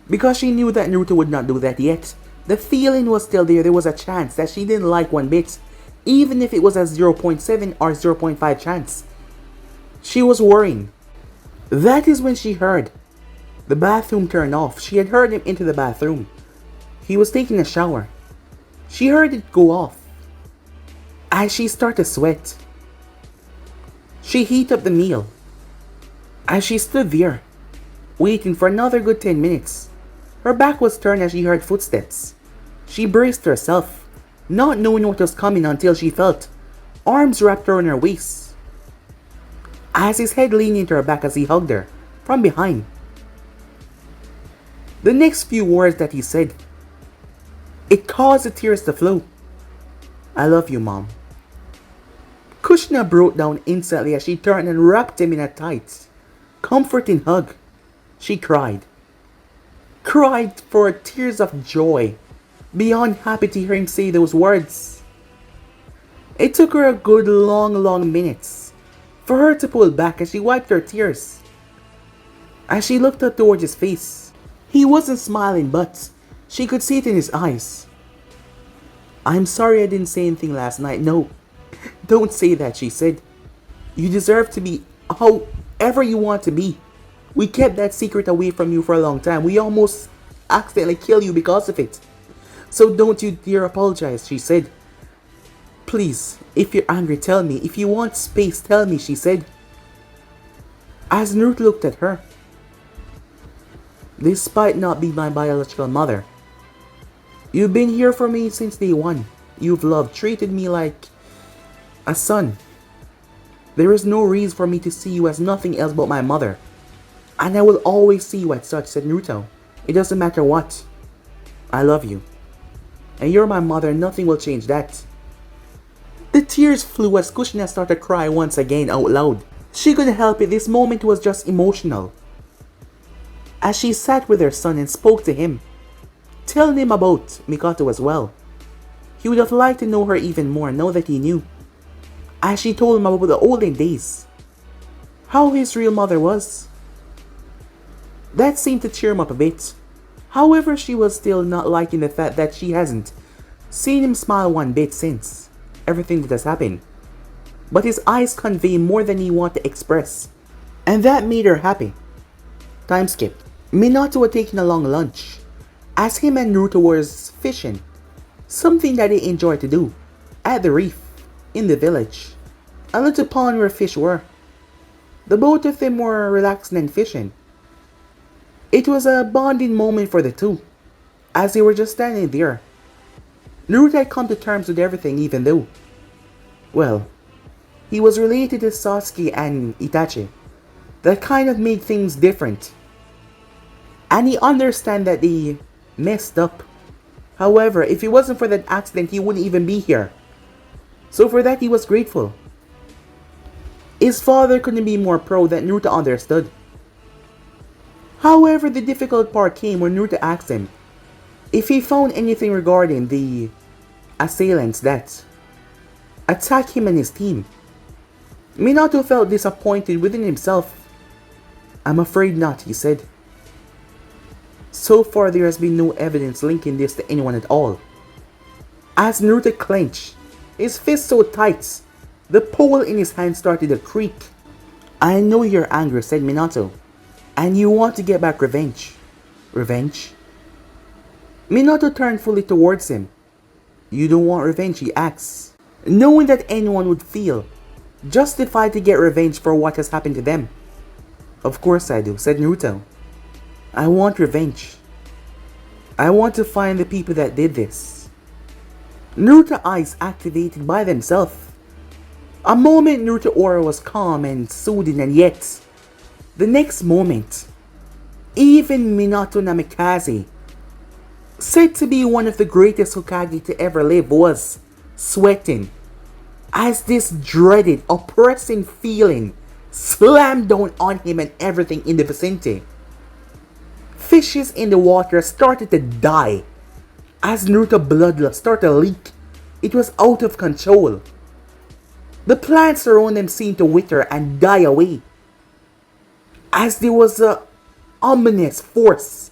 Because she knew that Naruto would not do that yet. The feeling was still there. There was a chance that she didn't like one bit. Even if it was a 0.7 or 0.5 chance. She was worrying. That is when she heard the bathroom turn off. She had heard him into the bathroom. He was taking a shower. She heard it go off. As she started to sweat, she heated up the meal. As she stood there, waiting for another good 10 minutes, her back was turned as she heard footsteps. She braced herself, not knowing what was coming until she felt arms wrapped around her waist. As his head leaned into her back as he hugged her from behind. The next few words that he said, it caused the tears to flow. I love you, Mom. Kushna broke down instantly as she turned and wrapped him in a tight, comforting hug. She cried. Cried for tears of joy, beyond happy to hear him say those words. It took her a good long minutes for her to pull back as she wiped her tears. As she looked up towards his face, he wasn't smiling, but she could see it in his eyes. I'm sorry I didn't say anything last night. No, don't say that, she said. You deserve to be however you want to be. We kept that secret away from you for a long time. We almost accidentally killed you because of it. So don't you dare apologize, she said. Please, if you're angry, tell me. If you want space, tell me, she said. As Naruto looked at her, despite not being my biological mother, you've been here for me since day one. You've loved, treated me like a son. There is no reason for me to see you as nothing else but my mother. And I will always see you as such, said Naruto. It doesn't matter what. I love you. And you're my mother, nothing will change that. The tears flew as Kushina started to cry once again out loud. She couldn't help it, this moment was just emotional. As she sat with her son and spoke to him, telling him about Mikoto as well. He would have liked to know her even more now that he knew. As she told him about the olden days, how his real mother was. That seemed to cheer him up a bit. However, she was still not liking the fact that she hasn't seen him smile one bit since everything that has happened. But his eyes convey more than he wanted to express, and that made her happy. Time skip. Minato had taken a long lunch, as him and Naruto was fishing, something that they enjoyed to do, at the reef, in the village, a little pond where fish were. The both of them were relaxing and fishing. It was a bonding moment for the two, as they were just standing there. Naruto had come to terms with everything even though, well, he was related to Sasuke and Itachi. That kind of made things different. And he understand that they messed up. However, if it wasn't for that accident, he wouldn't even be here. So for that, he was grateful. His father couldn't be more proud that Naruto understood. However, the difficult part came when Naruto asked him if he found anything regarding the assailants that attacked him and his team. Minato felt disappointed within himself. I'm afraid not, he said. So far, there has been no evidence linking this to anyone at all. As Naruto clenched, his fist so tight, the pole in his hand started to creak. I know you're angry, said Minato, and you want to get back revenge. Revenge? Minato turned fully towards him. You don't want revenge, he asks, knowing that anyone would feel justified to get revenge for what has happened to them. Of course I do, said Naruto. I want revenge. I want to find the people that did this. Naruto's eyes activated by themselves. A moment Naruto's aura was calm and soothing, and yet, the next moment, even Minato Namikaze, said to be one of the greatest Hokage to ever live, was sweating as this dreaded, oppressing feeling slammed down on him and everything in the vicinity. Fishes in the water started to die as Naruto's bloodlust started to leak. It was out of control. The plants around them seemed to wither and die away, as there was a ominous force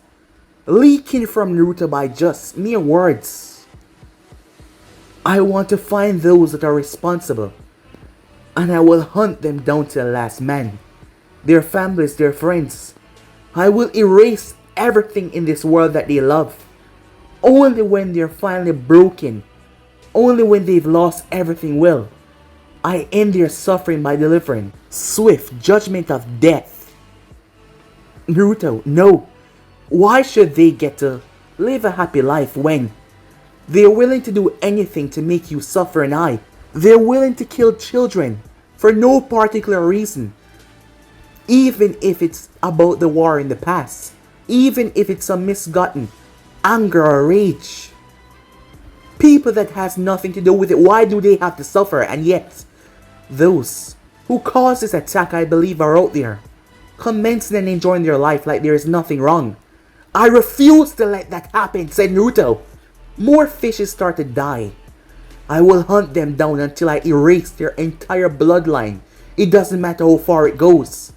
leaking from Naruto by just mere words. I want to find those that are responsible, and I will hunt them down to the last man, their families, their friends. I will erase everything in this world that they love. Only when they're finally broken, only when they've lost everything will I end their suffering by delivering swift judgment of death. Naruto, no. Why should they get to live a happy life when they're willing to do anything to make you suffer and they're willing to kill children for no particular reason, even if it's about the war in the past, even if it's some misgotten anger or rage. People that has nothing to do with it, why do they have to suffer? And yet, those who caused this attack, I believe, are out there, commencing and enjoying their life like there is nothing wrong. I refuse to let that happen, said Naruto. More fishes start to die. I will hunt them down until I erase their entire bloodline. It doesn't matter how far it goes.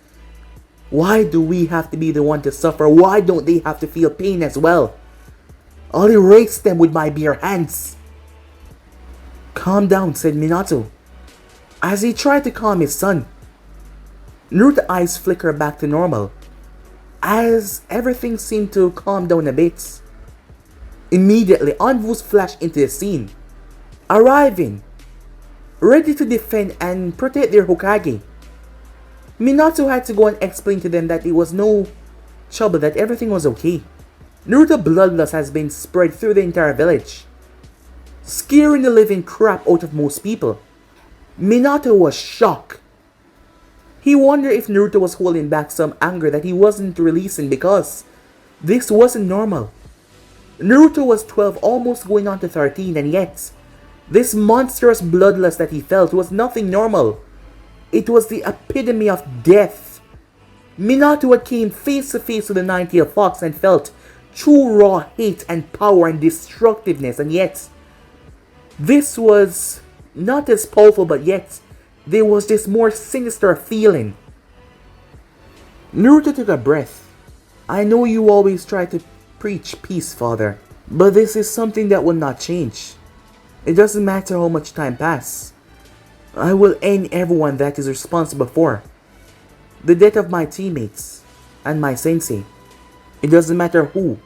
Why do we have to be the one to suffer? Why don't they have to feel pain as well? I'll erase them with my bare hands. Calm down, said Minato, as he tried to calm his son. Naruto's eyes flicker back to normal, as everything seemed to calm down a bit. Immediately, envoys flashed into the scene, arriving, ready to defend and protect their Hokage. Minato had to go and explain to them that it was no trouble, that everything was okay. Naruto's bloodlust has been spread through the entire village, scaring the living crap out of most people. Minato was shocked. He wondered if Naruto was holding back some anger that he wasn't releasing, because this wasn't normal. Naruto was 12, almost going on to 13, and yet this monstrous bloodlust that he felt was nothing normal. It was the epitome of death. Minato had came face to face with the 90th Fox and felt true raw hate and power and destructiveness, and yet this was not as powerful, but yet there was this more sinister feeling. Naruto took a breath. I know you always try to preach peace, father, but this is something that will not change. It doesn't matter how much time passes. I will end everyone that is responsible for the death of my teammates and my sensei. It doesn't matter who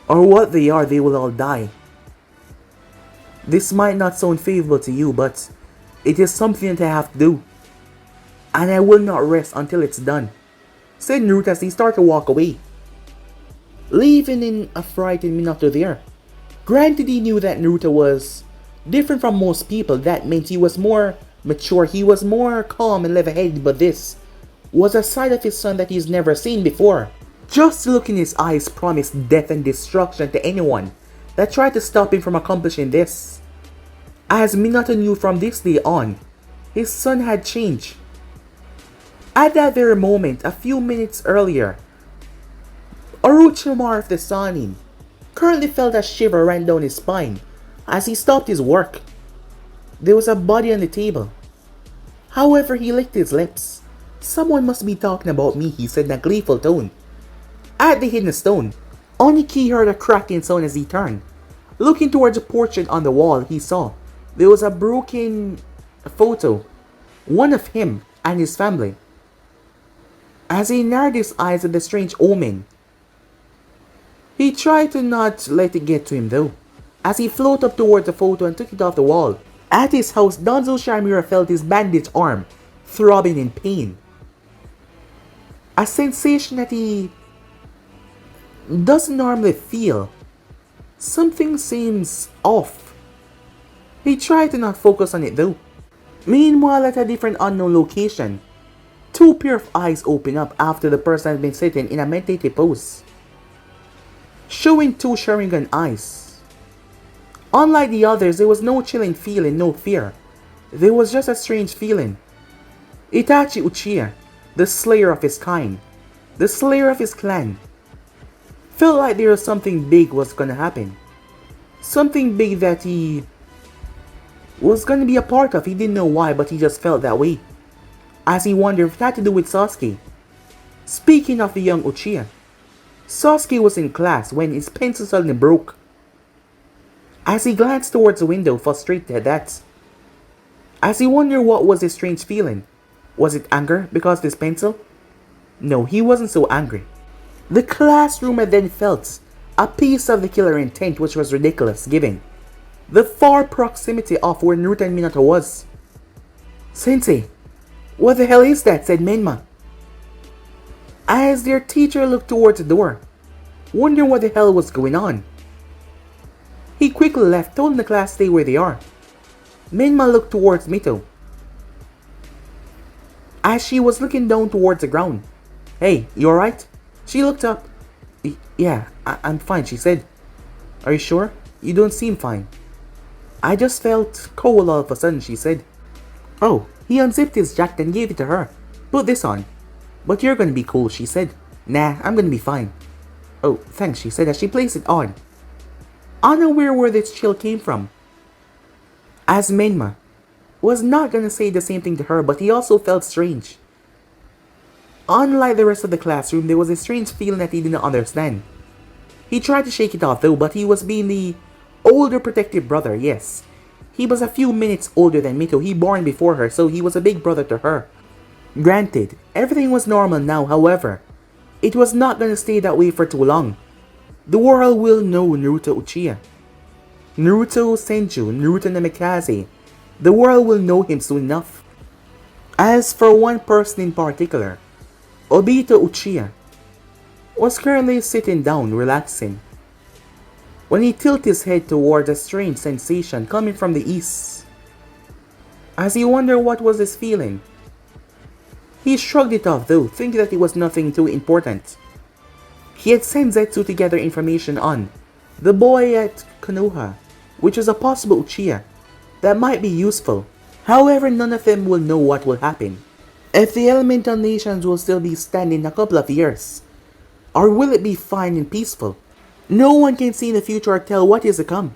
or what they are, they will all die. This might not sound favorable to you, but it is something that I have to do, and I will not rest until it's done, said Naruto as he started to walk away, leaving in a frightened Minato there. Granted, he knew that Naruto was different from most people. That meant he was more mature, he was more calm and level-headed, but this was a side of his son that he's never seen before. Just look in his eyes promised death and destruction to anyone that tried to stop him from accomplishing this. As Minato knew from this day on, his son had changed. At that very moment, a few minutes earlier, Orochimaru of the Sannin currently felt a shiver run down his spine as he stopped his work. There was a body on the table. However, he licked his lips. Someone must be talking about me, he said in a gleeful tone. At the hidden stone, Oniki heard a cracking sound as he turned. Looking towards a portrait on the wall, he saw there was a broken photo, one of him and his family. As he narrowed his eyes at the strange omen, he tried to not let it get to him though, as he floated up towards the photo and took it off the wall. At his house, Danzo Shamira felt his bandaged arm throbbing in pain, a sensation that he doesn't normally feel. Something seems off. He tried to not focus on it though. Meanwhile, at a different unknown location, two pair of eyes open up after the person had been sitting in a meditative pose, showing two Sharingan eyes. Unlike the others, there was no chilling feeling, no fear. There was just a strange feeling. Itachi Uchiha, the slayer of his kind, the slayer of his clan, felt like there was something big was gonna happen. Something big that he was gonna be a part of. He didn't know why, but he just felt that way, as he wondered if it had to do with Sasuke. Speaking of the young Uchiha, Sasuke was in class when his pencil suddenly broke. As he glanced towards the window, frustrated at that, as he wondered what was his strange feeling. Was it anger because of his pencil? No, he wasn't so angry. The classroom had then felt a piece of the killer intent, which was ridiculous given the far proximity of where Naruto and Minato was. "Sensei, what the hell is that?" said Menma, as their teacher looked towards the door, wondering what the hell was going on. He quickly left, telling the class stay where they are. Menma looked towards Mito, as she was looking down towards the ground. "Hey, you alright?" She looked up. Yeah, I'm fine," she said. "Are you sure? You don't seem fine." "I just felt cold all of a sudden," she said. "Oh," he unzipped his jacket and gave it to her. "Put this on." "But you're gonna be cold," she said. "Nah, I'm gonna be fine." "Oh, thanks," she said as she placed it on, unaware where this chill came from. As Menma was not gonna say the same thing to her, but he also felt strange. Unlike the rest of the classroom, there was a strange feeling that he didn't understand. He tried to shake it off though, but he was being the older protective brother, yes. He was a few minutes older than Mito, he born before her, so he was a big brother to her. Granted, everything was normal now, however, it was not gonna stay that way for too long. The world will know Naruto Uchiha. Naruto Senju, Naruto Namikaze. The world will know him soon enough. As for one person in particular, Obito Uchiha was currently sitting down, relaxing, when he tilted his head towards a strange sensation coming from the east. As he wondered what was this feeling, he shrugged it off though, thinking that it was nothing too important. He had sent Zetsu to gather information on the boy at Konoha, which was a possible Uchiha that might be useful. However, none of them will know what will happen. If the elemental nations will still be standing in a couple of years, or will it be fine and peaceful? No one can see in the future or tell what is to come.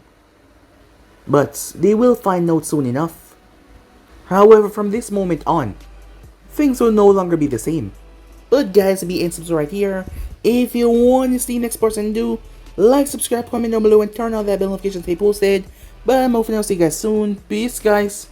But they will find out soon enough. However, from this moment on, things will no longer be the same. But guys, be and subscribe right here. If you want to see the next person do, like, subscribe, comment down below, and turn on that bell notification to stay posted. But I'm hoping I'll see you guys soon. Peace, guys.